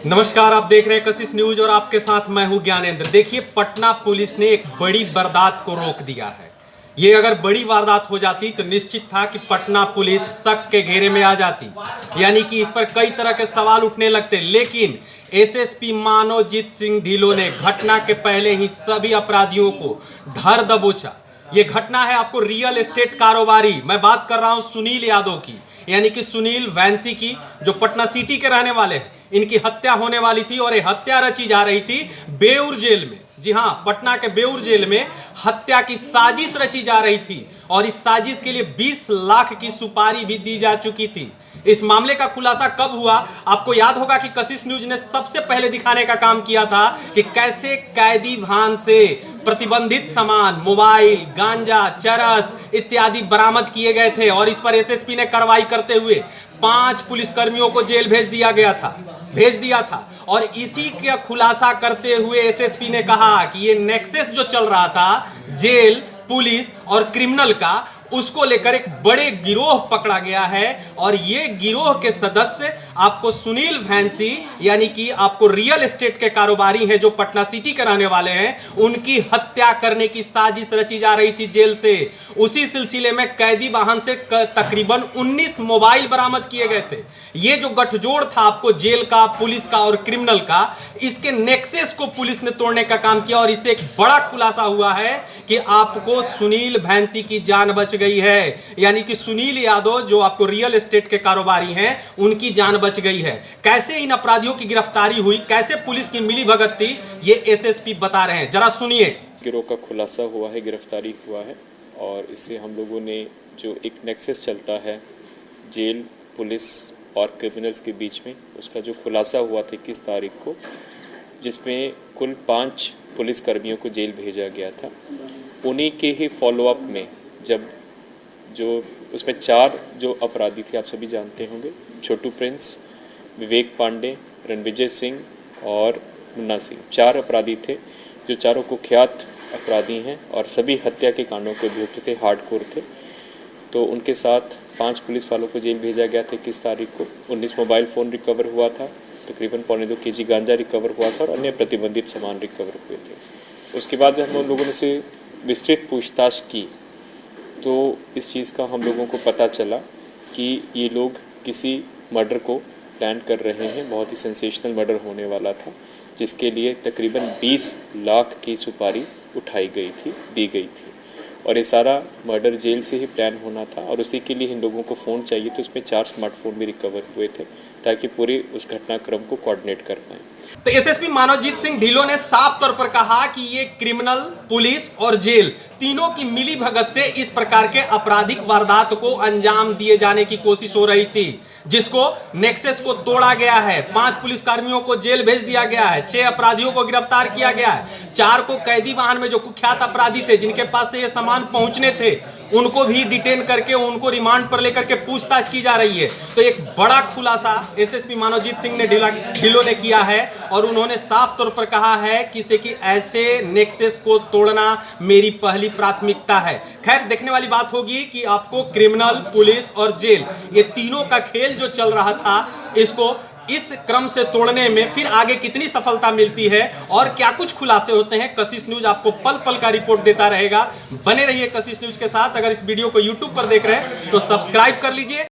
नमस्कार, आप देख रहे हैं कशिश न्यूज और आपके साथ मैं हूं ज्ञानेंद्र। देखिए, पटना पुलिस ने एक बड़ी वारदात को रोक दिया है। ये अगर बड़ी वारदात हो जाती तो निश्चित था कि पटना पुलिस शक के घेरे में आ जाती, यानी कि इस पर कई तरह के सवाल उठने लगते। लेकिन एसएसपी मानवजीत सिंह ढिल्लों ने घटना के पहले ही सभी अपराधियों को धर दबोचा। ये घटना है आपको रियल एस्टेट कारोबारी, मैं बात कर रहा हूं सुनील यादव की, यानी कि सुनील वैंसी की, जो पटना सिटी के रहने वाले हैं। इनकी हत्या होने वाली थी और ये हत्या रची जा रही थी बेउर जेल में। जी हां, पटना के बेउर जेल में हत्या की साजिश रची जा रही थी और इस साजिश के लिए 20 लाख की सुपारी भी दी जा चुकी थी। इस मामले का खुलासा कब हुआ? आपको याद होगा कि कशिश न्यूज ने सबसे पहले दिखाने का काम किया था कि कैसे कैदी भान से प्रतिबंधित सामान, मोबाइल, गांजा, चरस इत्यादि बरामद किए गए थे और इस पर एसएसपी ने कार्रवाई करते हुए 5 पुलिसकर्मियों को जेल भेज दिया था। और इसी का खुलासा करते हुए एसएसपी ने कहा कि ये नेक्सस जो चल रहा था जेल, पुलिस और क्रिमिनल का, उसको लेकर एक बड़े गिरोह पकड़ा गया है और ये गिरोह के सदस्य आपको सुनील वैंसी, यानी कि आपको रियल एस्टेट के कारोबारी हैं जो पटना सिटी के रहने वाले हैं, उनकी हत्या करने की साजिश रची जा रही थी जेल से। उसी सिलसिले में कैदी वाहन से तकरीबन 19 मोबाइल बरामद किए गए थे। ये जो गठजोड़ था आपको जेल का, पुलिस का और क्रिमिनल का, इसके नेक्सस को पुलिस ने तोड़ने का काम किया और इससे एक बड़ा खुलासा हुआ है कि आपको सुनील वैंसी की जान बच गई है, यानी कि सुनील यादव जो आपको रियल एस्टेट के कारोबारी हैं, उनकी जान बच गई है। कैसे इन अपराधियों की गिरफ्तारी हुई, कैसे पुलिस की मिली भगत थी, ये एसएसपी बता रहे हैं, जरा सुनिए। गिरोह का खुलासा हुआ है, गिरफ्तारी हुआ है और इससे हम लोगों ने जो एक नेक्सस चलता है जेल, पुलिस और क्रिमिनल्स के बीच में, उसका जो खुलासा हुआ था 21 तारीख को, जिसमें कुल 5 पुलिसकर्मियों को जेल भेजा गया था। उन्हीं के ही फॉलोअप में जब जो उसमें 4 जो अपराधी थे, आप सभी जानते होंगे, छोटू प्रिंस, विवेक पांडे, रणविजय सिंह और मुन्ना सिंह, 4 अपराधी थे जो चारों कुख्यात अपराधी हैं और सभी हत्या के कांडों के अभियुक्त थे, हार्डकोर थे। तो उनके साथ 5 पुलिस वालों को जेल भेजा गया था 21 तारीख को। 19 मोबाइल फ़ोन रिकवर हुआ था, तकरीबन 2.25 kg गांजा रिकवर हुआ था और अन्य प्रतिबंधित सामान रिकवर हुए थे। उसके बाद जब हम लोगों ने से विस्तृत पूछताछ की तो इस चीज़ का हम लोगों को पता चला कि ये लोग किसी मर्डर को प्लान कर रहे हैं। बहुत ही सेंसेशनल मर्डर होने वाला था, जिसके लिए तकरीबन 20 लाख की सुपारी उठाई गई थी, दी गई थी और ये सारा मर्डर जेल से ही प्लान होना था और उसी के लिए इन लोगों को फ़ोन चाहिए, तो उसमें 4 स्मार्टफोन भी रिकवर हुए थे ताकि पूरे उस घटनाक्रम को कोऑर्डिनेट कर पाएँ। तो एसएसपी मानवजीत सिंह ढिल्लों ने साफ तौर पर कहा कि ये क्रिमिनल, पुलिस और जेल तीनों की मिली भगत से इस प्रकार के आपराधिक वारदात को अंजाम दिए जाने की कोशिश हो रही थी, जिसको नेक्सस को तोड़ा गया है। 5 पुलिसकर्मियों को जेल भेज दिया गया है, 6 अपराधियों को गिरफ्तार किया गया है, 4 को कैदी वाहन में जो कुख्यात अपराधी थे जिनके पास से ये सामान पहुंचने थे, उनको भी डिटेन करके उनको रिमांड पर लेकर के पूछताछ की जा रही है। तो एक बड़ा खुलासा एसएसपी मानवजीत सिंह ने ढिल्लों ने किया है और उन्होंने साफ तौर पर कहा है कि ऐसे नेक्सस को तोड़ना मेरी पहली प्राथमिकता है। खैर, देखने वाली बात होगी कि आपको क्रिमिनल, पुलिस और जेल, ये तीनों का खेल जो चल रहा था, इसको इस क्रम से तोड़ने में फिर आगे कितनी सफलता मिलती है और क्या कुछ खुलासे होते हैं। कशिश न्यूज आपको पल पल का रिपोर्ट देता रहेगा। बने रहिए कशिश न्यूज के साथ। अगर इस वीडियो को यूट्यूब पर देख रहे हैं तो सब्सक्राइब कर लीजिए।